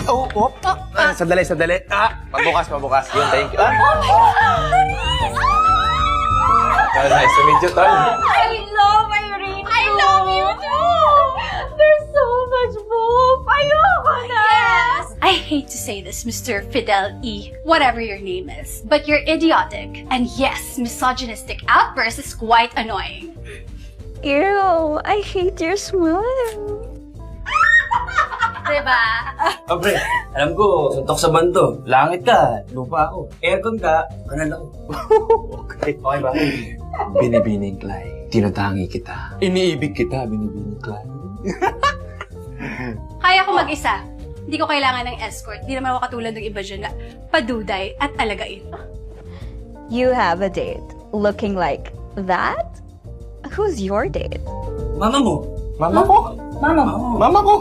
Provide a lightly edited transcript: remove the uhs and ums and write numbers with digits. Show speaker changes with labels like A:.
A: Oh, oh. Sandali. Pabukas. Yun, thank you. Nice to meet you, Tol.
B: I love Irene. I love you too. There's so much book. Ayoko na.
C: Yes! I hate to say this, Mr. Fidel E., whatever your name is, but you're idiotic. And yes, misogynistic outburst is quite annoying.
B: Ew, I hate your smile.
C: Diba?
D: Pre, alam ko, suntok sa banto. Langit ka, lupa ako. Aircon ka, kanal ako.
A: Okay.
D: Okay ba?
A: Binibining Clay, tinatangi kita. Iniibig kita, binibining Clay.
C: Kaya ko mag-isa. Hindi ko kailangan ng escort. Hindi naman ako katulad ng iba dyan na paduday at alagain.
B: You have a date looking like that? Who's your date?
D: Mama mo.
A: Mama ko?
D: Mama mo.
A: Mama ko?